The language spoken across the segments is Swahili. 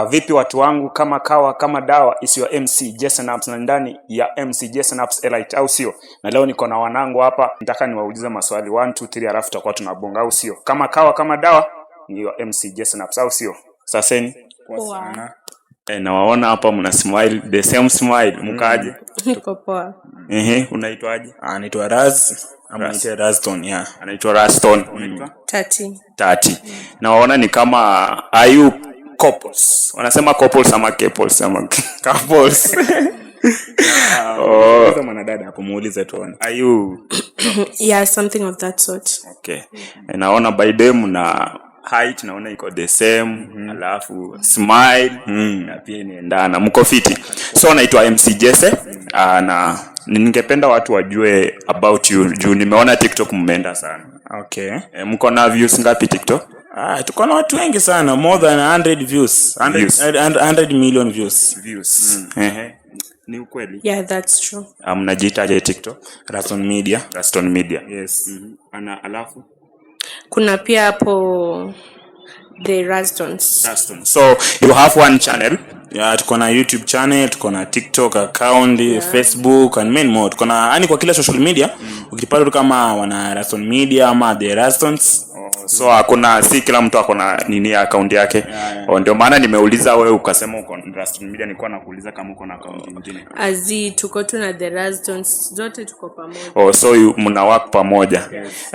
Vipi watu wangu, kama kawa kama dawa, is your MC Jason Apps, na ndani ya MC Jason Apps Elite, au sio? Na leo niko na wanangu hapa, nataka niwaulize maswali 1 2 3 alafu tutakuwa tunabonga, au sio? Kama kawa kama dawa ni your MC Jason Apps, au sio? Saseni Poa sana. Nawaona hapa mna smile, the same smile, mkaje? Niko poa. Unaitwaje? Anaitwa Raz, anaitwa Raston, yeah. Anaitwa Raston. Unaitwa? Tati. Nawaona ni kama ayu couples. Wanasema couples ama couples ama couples. Kama mwanadada hapo muulize tuone. Are you? Yeah, something of that sort. Okay. Naona by them na height naona iko the same, alafu smile na pia inaendana. Mko fiti. So naitwa MC Jesse, na ningependa watu wajue about you. Juu nimeona TikTok mmeenda sana. Okay. Mko na views ngapi TikTok? Tuko na watu wengi sana, more than 100 views. 100 million views. Ni ukweli? Yeah, that's true. Mnajiitaje TikTok? Raston Media. Raston Media. Yes. Alafu kuna pia hapo the Rastons. So you have one channel? Yeah, tuko na YouTube channel, tuko na TikTok account, Facebook and many more. Tuko na kwa kila social media, ukipata kama wana Raston Media ama the Rastons. So hakuna, si kila mtu akona nini account yake. Ndio maana nimeuliza wewe ukasema uko Raston Media, nilikuwa nakuuliza kama uko na account nyingine. Tuko tu na the Rastons, zote tuko pamoja. So mna work pamoja.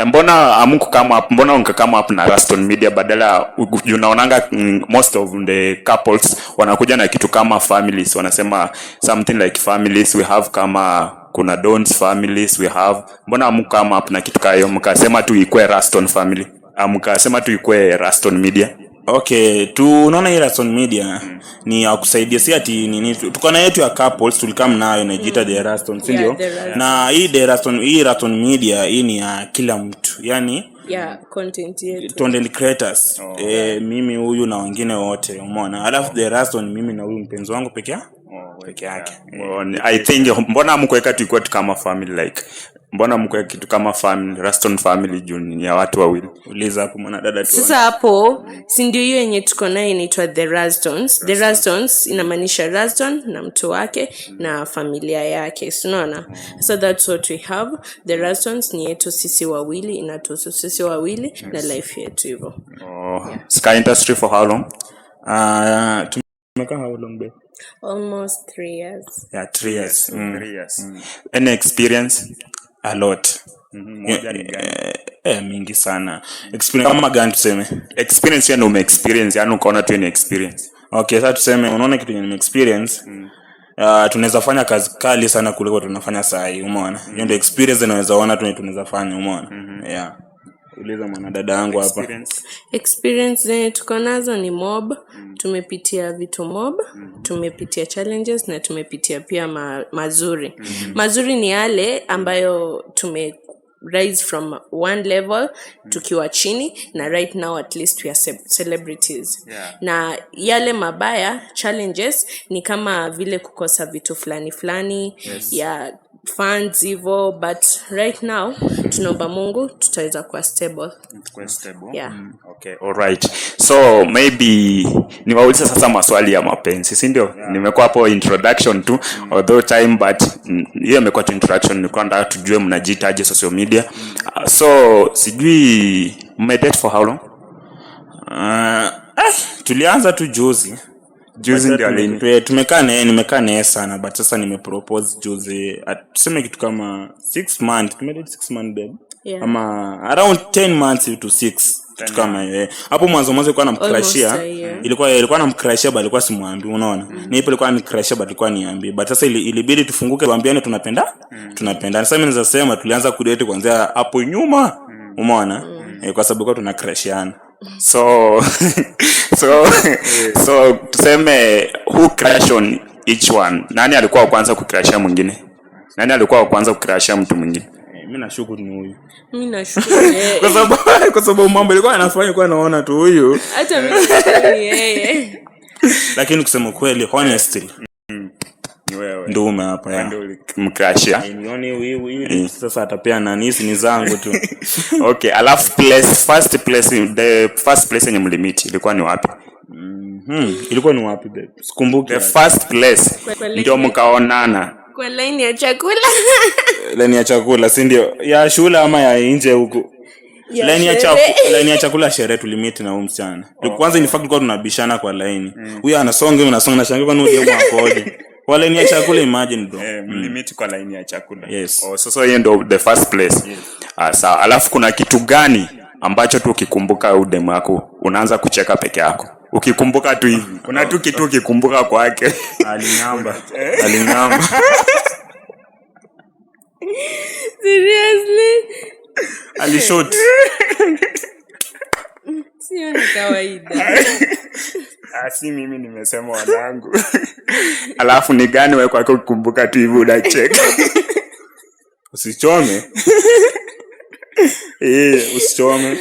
Mbona unka kama up na Raston Media badala unaonanga most of the couples wanakuja na kitu kama families, wanasema something like families we have, kama kuna Don's families we have. Mbona kama up na kitu kayo mkasema tu ikue Raston family? Mkasema tu ikue Raston Media? Okay, unaona hii Raston Media ni ya kusaidia, si ati nini, tuko na yetu ya couples tulikam nayo inajiita the Raston, si ndio? Na hii Raston Media hii ni ya kila mtu, yani content yetu, content creators. Mimi huyu na wengine wote, umeona. Alafu the Raston mimi na huyu mpenzi wangu peke yake. I think mbona mkuweka tu iko kama family, like mbona mkuweka kitu kama family, Raston family juu ya watu wawili? Uliza hapo mwana dada tu. Sasa hapo si ndio hiyo yenye tuko nayo inaitwa the Rastons. The Rastons inamaanisha Raston na mtu wake na familia yake, unaona? So that's what we have. The Rastons ni yetu sisi wawili, inatuhusu sisi wawili na life yetu hivyo. Sky industry for how long? Tumekaa how long babe? Almost 3 years. Yeah, 3 years. 3 years. Any experience? A lot. Moja ni gani? Mingi sana. Experience kama gani tuseme? Experience yani ume-experience, yani ukaona tu ni experience. Okay, sasa tuseme unaona kitu yenye experience. Tunaweza fanya kazi kali sana kuliko tunafanya saa hii, umeona? Hiyo ndio experience unaweza ona tunaweza fanya, umeona? Yeah. Uliza mwana dada yangu hapa. Experience tuko nazo ni mob. Tumepitia vitu mob, tumepitia challenges na tumepitia pia mazuri. Mazuri ni yale ambayo rise from one level tukiwa chini, na right now at least we are celebrities. Na yale mabaya challenges ni kama vile kukosa vitu fulani ya funds hivyo, but right now tunaomba Mungu tutaweza kuwa stable. Yeah. Okay, all right. So maybe niwaulize sasa maswali ya mapenzi, si ndio? Nimekuwa hapo introduction tu, although time, but hiyo imekuwa tu introduction. Nilikuwa nataka tujue mnajiitaje social media. So sijui mmedate for how long? Tulianza tu juzi ndio lini. Nimekaa naye sana, but sasa nimepropose juzi. Tuseme kitu kama 6 months. Tumedate 6 months babe. Yeah. Ama around 10 months to 6. Kitu kama hiyo. Hapo mwanzo ilikuwa namcrashia. Ilikuwa namcrashia but alikuwa simwambi, unaona? Nipo ilikuwa namcrashia but alikuwa niambi. But sasa ilibidi tufunguke tuambiane tunapenda. Sasa mimi naweza sema tulianza kudate kuanzia hapo nyuma. Umeona? Kwa sababu kwa tunacrashiana. So tuseme who crash on each one? Nani alikuwa wa kwanza kucrashia mwingine? Nani alikuwa wa kwanza kucrashia mtu mwingine? Mimi nashukuru ni huyu. Mimi nashukuru yeye. Kwa sababu mambo ilikuwa anafanya kwa naona tu huyu. Hata mimi nashukuru yeye. Lakini kusema kweli honestly, wewe ndume hapa ya ndio mkrashia. nione wewe sasa atapea nani, hizi ni zangu tu. Okay, alafu the first place yenye mlimiti ilikuwa ni wapi? Ilikuwa ni wapi babe? Sikumbuki. The first place ndio mkaonana kwa line ya chakula. Line ya chakula si ndio? Ya shule ama ya nje huko? Line ya chakula sherehe tulimiti na huyu msichana. Kwanza in fact tulikuwa tunabishana kwa line. Huyu anasonga na shangaa ni ndio mwakoje. Kwa line ya chakula imagine bro. Mlimiti kwa line ya chakula. Yes. So hiyo ndio the first place. Yes. Sawa. Alafu kuna kitu gani ambacho tu ukikumbuka udemu wako unaanza kucheka peke yako? Ukikumbuka tu hivi. Kuna tu kitu ukikumbuka kwake. Alinyamba. Seriously? Alishot. Sio ni kawaida. Si mimi nimesema wanangu. Alafu ni gani wewe kwako ukikumbuka tu hivi unacheka? Usichome. Usichome.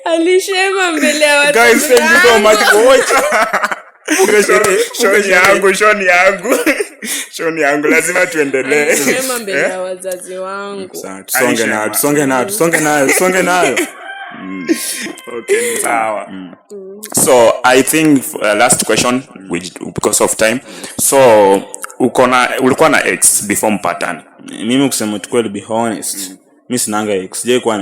Alishema mbele ya watu. Guys, thank you so much for watching. Shoni yangu lazima tuendelee. Alishema mbele ya wazazi wangu. Tusonge nayo. Okay, sawa. So I think last question because of time. So ulikuwa na ex before mpatane? Mimi kusema kweli, be honest, mimi sinanga ex. Sijaikuwa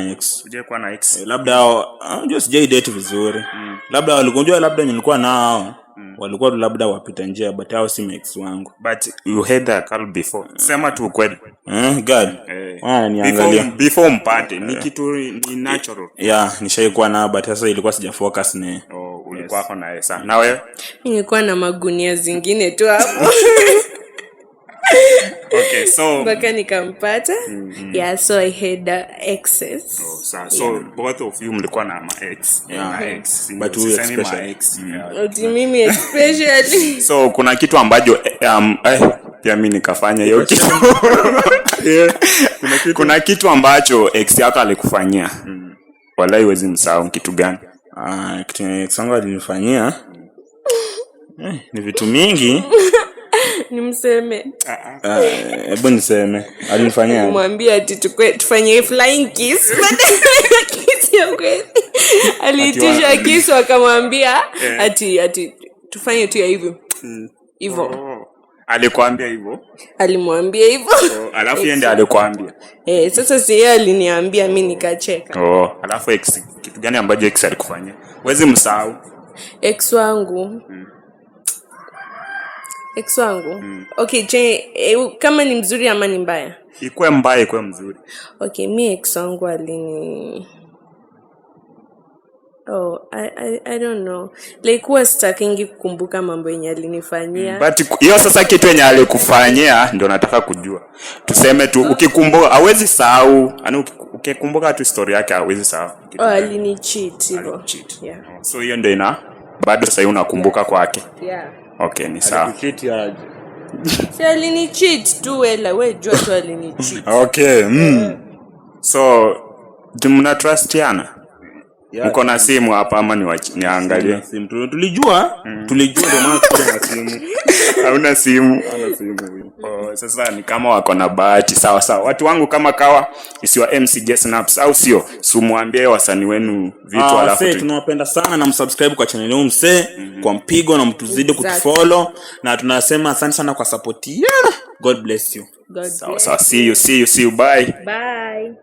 na ex. Labda unajua sijai date vizuri. Labda walikunjua, labda nilikuwa nao walikuwa labda wapita njia, but hao si ex wangu. But you had that girl before. Sema tu kweli. God. Niangalia before mpate ni kitu ni natural. Yeah, nishaikuwa na, but sasa ilikuwa sija focus na. Ulikuwa hapo na yeye sana. Na wewe? Nilikuwa na magunia zingine tu hapo. Okay, so mpaka nikampata. Yeah, so I had exes. So both of you mlikuwa na ex. Ex. But you especially ex. Mimi especially. So kuna kitu ambacho pia mimi nikafanya hiyo kitu. Kuna kitu ambacho ex yako alikufanyia. Wallahi huwezi msahau. Kitu gani? Kitu ex wangu alinifanyia ni vitu mingi. Nimseme. Hebu niseme. Alinifanyia. Mwambie ati tufanye flying kiss. Kiss ya kweli. Alitisha kiss akamwambia ati tufanye tu ya hivyo. Hivyo. Alikwambia hivyo? Alimwambia hivyo. Alafu yeye ndiye alikwambia. Sasa si yeye aliniambia, mimi nikacheka. Alafu ex kitu gani ambacho ex alikufanyia? Huwezi msahau. Ex wangu. Okay, kama ni mzuri ama ni mbaya? Ikuwe mbaya, ikuwe mzuri. Okay, mi ex wangu I don't know. Like huwa sitakingi kukumbuka mambo yenye alinifanyia. But hiyo sasa kitu yenye alikufanyia ndio nataka kujua. Tuseme tu ukikumbuka hauwezi sahau. Yaani ukikumbuka tu story yake hauwezi sahau. Alinicheat hivyo. Yeah. So hiyo ndio bado sasa unakumbuka kwake. Yeah. Okay, ni sawa. Si alinicheat tu, wewe jua tu alinicheat. Okay. So mna trustiana? Mko na simu hapa ama niangalie? Simu tulijua ndio maana tuko na simu. Hauna simu? Sasa ni kama wako na bahati. Sawa. Watu wangu kama kawa isiwa MC Snaps au sio? Sumwambie wasanii wenu vitu alafu tunawapenda sana na msubscribe kwa channel yetu msee kwa mpigo na mtuzidi kutufollow na tunasema asante sana kwa support. God bless you. Sawa. See you. Bye. Bye.